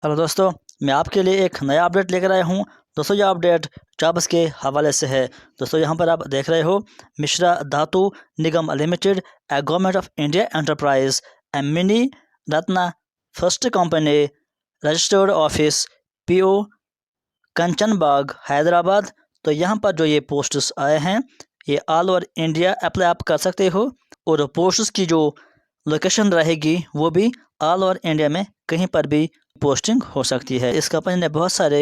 Hello दोस्तों, मैं आपके लिए एक नया अपडेट लेकर आया हूं। दोस्तों, यह अपडेट जॉब्स के हवाले से है। दोस्तों, यहां पर आप देख रहे हो Mishra Dhatu Nigam limited, a government of India enterprise, a mini Ratna first company, registered office PO Kanchanbagh Hyderabad. तो यहाँ पर जो ये पोस्ट्स आए हैं ये ऑल ओवर इंडिया अप्लाई आप कर सकते हो, और पोस्ट्स की जो लोकेशन रहेगी वो भी ऑल ओवर इंडिया में कहीं पर भी पोस्टिंग हो सकती है। इस कंपनी ने बहुत सारे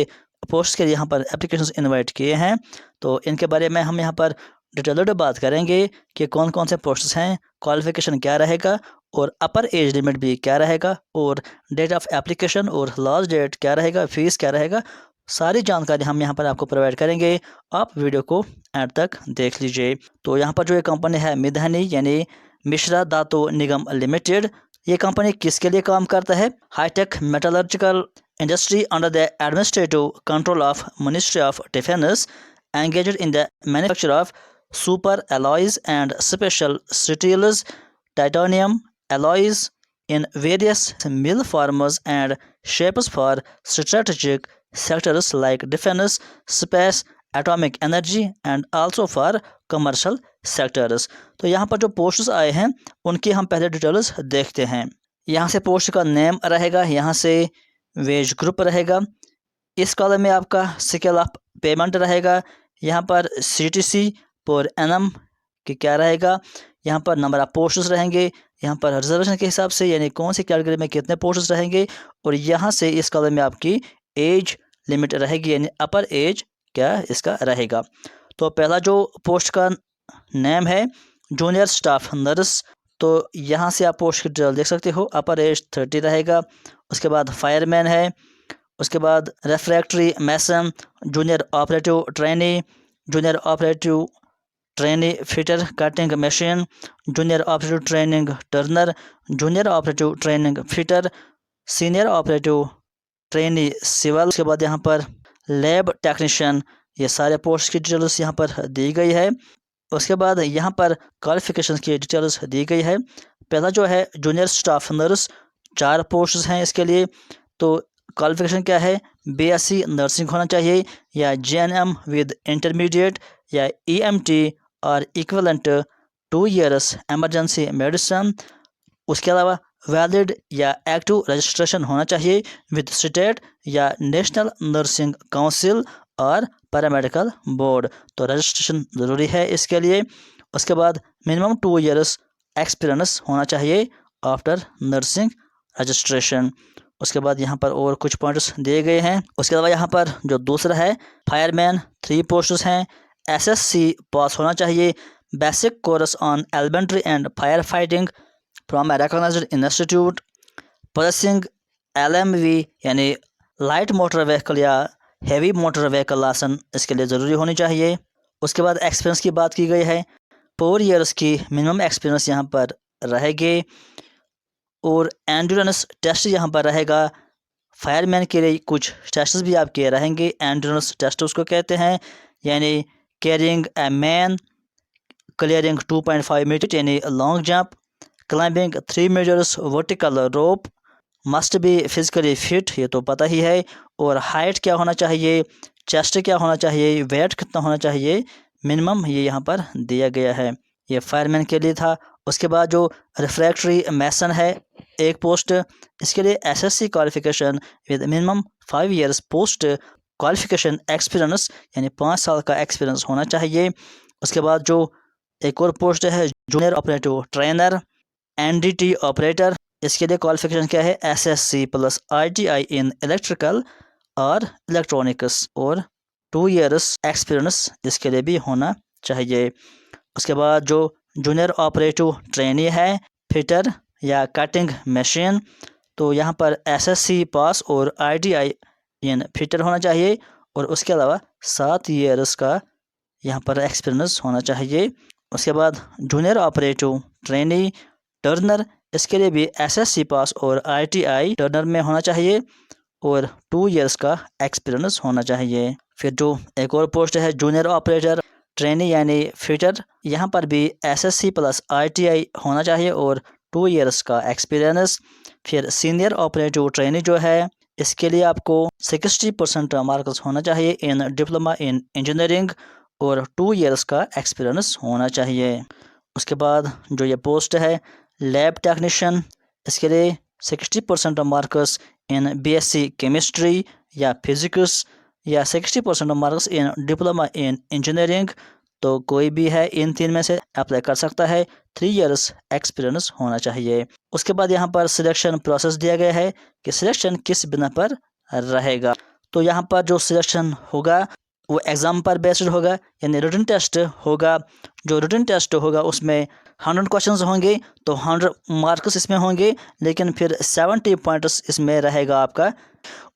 पोस्ट के लिए यहाँ पर एप्लीकेशंस इनवाइट किए हैं, तो इनके बारे में हम यहाँ पर डिटेल्ड बात करेंगे कि कौन कौन से पोस्ट्स हैं, क्वालिफिकेशन क्या रहेगा, और अपर एज लिमिट भी क्या रहेगा, और डेट ऑफ एप्लीकेशन और लास्ट डेट क्या रहेगा, फीस क्या रहेगा। सारी जानकारी हम यहाँ पर आपको प्रोवाइड करेंगे। आप वीडियो को एंड तक देख लीजिए। तो यहाँ पर जो ये कंपनी है मिधानी यानी मिश्रा धातु निगम लिमिटेड, ये कंपनी किसके लिए काम करता है? High tech metallurgical industry under the administrative control of ministry of defence, engaged in the manufacture of super alloys and special steels, titanium alloys in various mill forms and shapes for strategic sectors like defense, space, atomic energy and also for commercial sectors। तो यहाँ पर जो posts आए हैं उनकी हम पहले details देखते हैं। यहाँ से पोस्ट का नेम रहेगा, यहाँ से वेज ग्रुप रहेगा, इस कॉलम में आपका स्केल ऑफ पेमेंट रहेगा, यहाँ पर CTC पर एनम कि क्या रहेगा, यहाँ पर नंबर ऑफ पोस्ट्स रहेंगे, यहाँ पर रिजर्वेशन के हिसाब से यानी कौन सी कैटेगरी में कितने पोस्ट्स रहेंगे, और यहाँ से इस कॉलम में आपकी एज लिमिट रहेगी यानी अपर एज क्या इसका रहेगा। तो पहला जो पोस्ट का नेम है जूनियर स्टाफ नर्स, तो यहाँ से आप पोस्ट की डिटेल देख सकते हो। अपर एज 30 रहेगा। उसके बाद फायरमैन है, उसके बाद refractory mason, junior operative trainee, junior operative trainee fitter cutting machine, junior operative training turner, junior operative training fitter, senior operative trainee civil. उसके बाद यहाँ पर लैब टेक्नीशियन, ये सारे पोस्ट की डिटेल्स यहाँ पर दी गई है। उसके बाद यहाँ पर क्वालिफिकेशन की डिटेल्स दी गई है। पहला जो है जूनियर स्टाफ नर्स, 4 पोस्ट हैं इसके लिए। तो क्वालिफिकेशन क्या है? BSc नर्सिंग होना चाहिए, या JNM विद इंटरमीडिएट, या EMT और इक्वलेंट 2 years एमरजेंसी मेडिसिन। उसके अलावा वैलिड या एक्टिव रजिस्ट्रेशन होना चाहिए विद स्टेट या नेशनल नर्सिंग काउंसिल और पैरामेडिकल बोर्ड। तो रजिस्ट्रेशन ज़रूरी है इसके लिए। उसके बाद मिनिमम 2 years एक्सपीरियंस होना चाहिए आफ्टर नर्सिंग रजिस्ट्रेशन। उसके बाद यहाँ पर और कुछ पॉइंट्स दिए गए हैं। उसके अलावा यहाँ पर जो दूसरा है फायरमैन, 3 पोस्ट्स हैं। SSC पास होना चाहिए, basic course on elementary and fire fighting from a recognised institute, possessing LMV यानी लाइट मोटर व्हीकल या हैवी मोटर व्हीकल लाइसेंस इसके लिए ज़रूरी होनी चाहिए। उसके बाद एक्सपीरियंस की बात की गई है, 4 years की मिनिमम एक्सपीरियंस यहाँ पर रहेगी, और एंड्योरेंस टेस्ट यहाँ पर रहेगा। फायरमैन के लिए कुछ टेस्ट भी आपके रहेंगे। एंड्योरेंस टेस्ट उसको कहते हैं, यानी carrying a man, clearing 2.5 metre यानी long jump, climbing 3 meters vertical rope, must be physically fit, ये तो पता ही है। और हाइट क्या होना चाहिए, चेस्ट क्या होना चाहिए, वेट कितना होना चाहिए, मिनिमम ये यहाँ पर दिया गया है। ये फायरमैन के लिए था। उसके बाद जो रिफ्रैक्टरी मैसन है, 1 पोस्ट, इसके लिए SSC qualification with minimum 5 years post qualification experience यानी 5 साल का एक्सपीरियंस होना चाहिए। उसके बाद जो एक और पोस्ट है junior operative trainer, NDT operator, इसके लिए क्वालिफिकेशन क्या है? SSC plus ITI in electrical और इलेक्ट्रॉनिक्स, और 2 years एक्सपीरियंस इसके लिए भी होना चाहिए। उसके बाद जो जूनियर ऑपरेटिव ट्रेनी है फिटर या कटिंग मशीन, तो यहाँ पर SSC पास और ITI इन फिटर होना चाहिए, और उसके अलावा 7 years का यहाँ पर एक्सपीरियंस होना चाहिए। उसके बाद जूनियर ऑपरेटिव ट्रेनी टर्नर, इसके लिए भी SSC पास और ITI टर्नर में होना चाहिए, और 2 years का एक्सपीरियंस होना चाहिए। फिर जो एक और पोस्ट है जूनियर ऑपरेटर ट्रेनी यानी फिटर, यहाँ पर भी SSC प्लस ITI होना चाहिए और 2 years का एक्सपीरियंस। फिर सीनियर ऑपरेटिव ट्रेनी जो है इसके लिए आपको 60% मार्क्स होना चाहिए इन डिप्लोमा इन इंजीनियरिंग और 2 ईयर्स का एक्सपीरियंस होना चाहिए। उसके बाद जो ये पोस्ट है लैब टेक्नीशियन, इसके लिए 60% मार्क्स इन बीएससी केमिस्ट्री या फिजिक्स या 60% marks in diploma in engineering. तो कोई भी है इन 3 में से अप्लाई कर सकता है। 3 ईयर्स एक्सपीरियंस होना चाहिए। उसके बाद यहाँ पर सिलेक्शन प्रोसेस दिया गया है कि सिलेक्शन किस बिना पर रहेगा। तो यहाँ पर जो सिलेक्शन होगा वो एग्ज़ाम पर बेस्ड होगा, यानी रिटन टेस्ट होगा। जो रिटन टेस्ट होगा उसमें 100 क्वेश्चंस होंगे, तो 100 मार्क्स इसमें होंगे, लेकिन फिर 70 पॉइंट्स इसमें रहेगा आपका।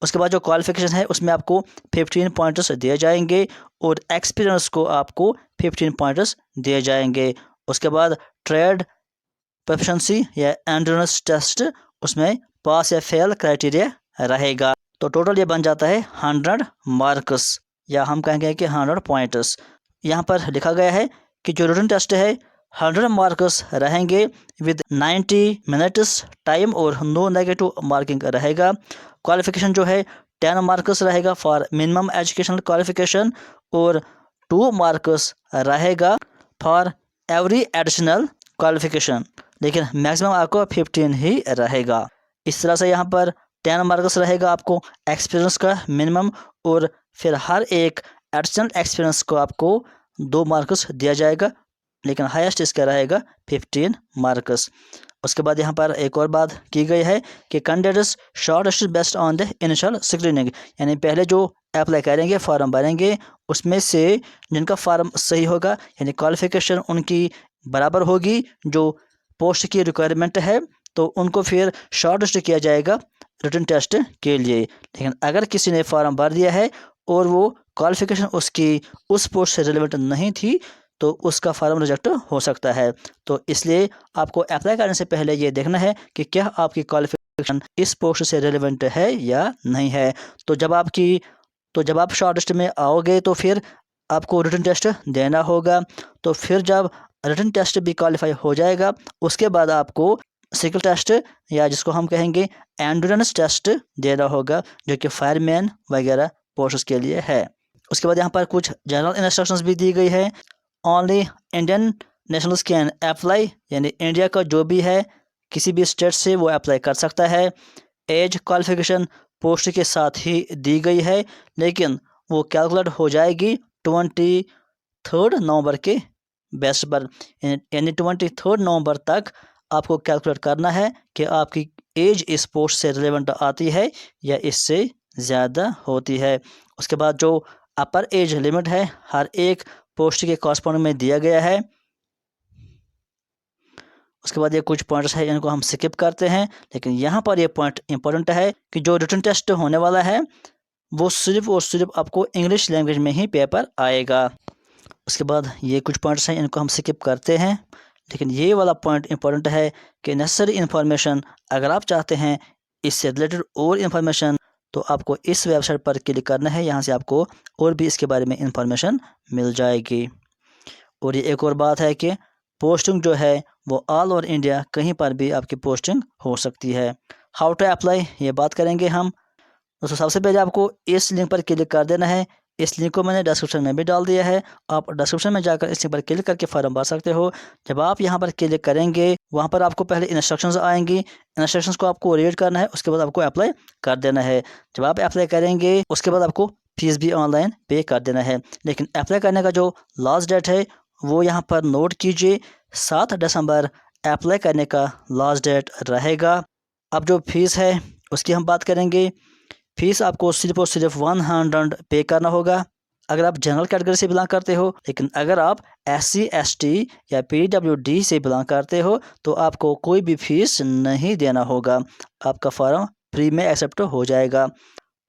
उसके बाद जो क्वालिफिकेशन है उसमें आपको 15 पॉइंट्स दिए जाएंगे और एक्सपीरियंस को आपको 15 पॉइंट्स दिए जाएंगे। उसके बाद ट्रेड प्रोफिशिएंसी या एंड्योरेंस टेस्ट, उसमें पास या फेल क्राइटेरिया रहेगा। तो टोटल ये बन जाता है 100 मार्क्स, या हम कहेंगे कि 100 पॉइंट्स। यहाँ पर लिखा गया है कि जो रिटन टेस्ट है 100 मार्क्स रहेंगे विद 90 मिनट्स टाइम और नो नेगेटिव मार्किंग रहेगा। क्वालिफिकेशन जो है 10 मार्क्स रहेगा फॉर मिनिमम एजुकेशनल क्वालिफिकेशन और 2 मार्क्स रहेगा फॉर एवरी एडिशनल क्वालिफिकेशन, लेकिन मैक्सिमम आपको 15 ही रहेगा। इस तरह से यहाँ पर 10 मार्क्स रहेगा आपको एक्सपीरियंस का मिनिमम, और फिर हर एक एडिशनल एक्सपीरियंस को आपको 2 मार्क्स दिया जाएगा, लेकिन हाईएस्ट इसका रहेगा 15 मार्क्स। उसके बाद यहाँ पर एक और बात की गई है कि candidates shortlisted based on the initial screening, यानी पहले जो अप्लाई करेंगे फॉर्म भरेंगे उसमें से जिनका फॉर्म सही होगा, यानी क्वालिफिकेशन उनकी बराबर होगी जो पोस्ट की रिक्वायरमेंट है, तो उनको फिर शॉर्टलिस्ट किया जाएगा रिटन टेस्ट के लिए। लेकिन अगर किसी ने फॉर्म भर दिया है और वो क्वालिफिकेशन उसकी उस पोस्ट से रिलेवेंट नहीं थी, तो उसका फॉर्म रिजेक्ट हो सकता है। तो इसलिए आपको अप्लाई करने से पहले ये देखना है कि क्या आपकी क्वालिफिकेशन इस पोस्ट से रिलेवेंट है या नहीं है। तो जब आप शॉर्टलिस्ट में आओगे तो फिर आपको रिटन टेस्ट देना होगा। तो फिर जब रिटन टेस्ट भी क्वालिफाई हो जाएगा, उसके बाद आपको स्किल टेस्ट या जिसको हम कहेंगे एंड्योरेंस टेस्ट देना होगा, जो कि फायरमैन वगैरह पोस्ट्स के लिए है। उसके बाद यहाँ पर कुछ जनरल इंस्ट्रक्शंस भी दी गई है। Only Indian nationals can apply, यानी इंडिया का जो भी है किसी भी स्टेट से वो अप्लाई कर सकता है। एज क्वालिफिकेशन पोस्ट के साथ ही दी गई है, लेकिन वो कैलकुलेट हो जाएगी 23 नवंबर के बेस पर, यानी 23 नवंबर तक आपको कैलकुलेट करना है कि आपकी एज इस पोस्ट से रिलेवेंट आती है या इससे ज़्यादा होती है। उसके बाद जो अपर एज लिमिट है हर एक पोस्ट के कॉरस्पॉन्डिंग में दिया गया है। उसके बाद ये कुछ पॉइंट्स है इनको हम स्किप करते हैं, लेकिन यहाँ पर ये पॉइंट इंपॉर्टेंट है कि जो रिटन टेस्ट होने वाला है वो सिर्फ और सिर्फ आपको इंग्लिश लैंग्वेज में ही पेपर आएगा। उसके बाद ये कुछ पॉइंट्स हैं इनको हम स्किप करते हैं, लेकिन ये वाला पॉइंट इंपॉर्टेंट है कि नेसेसरी इन्फॉर्मेशन, अगर आप चाहते हैं इससे रिलेटेड और इन्फॉर्मेशन तो आपको इस वेबसाइट पर क्लिक करना है। यहाँ से आपको और भी इसके बारे में इन्फॉर्मेशन मिल जाएगी। और ये एक और बात है कि पोस्टिंग जो है वो ऑल ओवर इंडिया कहीं पर भी आपकी पोस्टिंग हो सकती है। हाउ टू अप्लाई ये बात करेंगे हम। दोस्तों सबसे पहले आपको इस लिंक पर क्लिक कर देना है। इस लिंक को मैंने डिस्क्रिप्शन में भी डाल दिया है, आप डिस्क्रिप्शन में जाकर इस लिंक पर क्लिक करके फॉर्म भर सकते हो। जब आप यहाँ पर क्लिक करेंगे वहाँ पर आपको पहले इंस्ट्रक्शंस आएंगी, इंस्ट्रक्शंस को आपको रीड करना है, उसके बाद आपको अप्लाई कर देना है। जब आप अप्लाई करेंगे उसके बाद आपको फीस भी ऑनलाइन पे कर देना है। लेकिन अप्लाई करने का जो लास्ट डेट है वो यहाँ पर नोट कीजिए, 7 दिसंबर अप्लाई करने का लास्ट डेट रहेगा। अब जो फीस है उसकी हम बात करेंगे। फीस आपको सिर्फ और सिर्फ 100 पे करना होगा अगर आप जनरल कैटेगरी से बिलोंग करते हो। लेकिन अगर आप SC ST या PWD से बिलोंग करते हो तो आपको कोई भी फीस नहीं देना होगा, आपका फॉर्म फ्री में एक्सेप्ट हो जाएगा।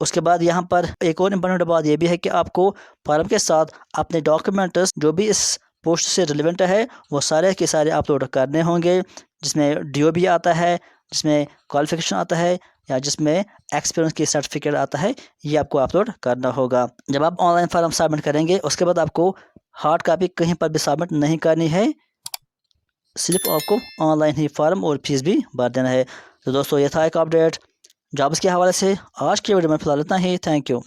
उसके बाद यहाँ पर एक और इम्पोर्टेंट बात यह भी है कि आपको फॉर्म के साथ अपने डॉक्यूमेंट्स जो भी इस पोस्ट से रिलेवेंट है वो सारे के सारे अपलोड करने होंगे, जिसमें DOB आता है, जिसमें क्वालिफिकेशन आता है या जिसमें एक्सपीरियंस की सर्टिफिकेट आता है, ये आपको अपलोड करना होगा। जब आप ऑनलाइन फॉर्म सबमिट करेंगे उसके बाद आपको हार्ड कॉपी कहीं पर भी सबमिट नहीं करनी है, सिर्फ आपको ऑनलाइन ही फॉर्म और फीस भी भर देना है। तो दोस्तों ये था एक अपडेट। जॉब्स के हवाले से आज की वीडियो में फिलहाल इतना ही। Thank you.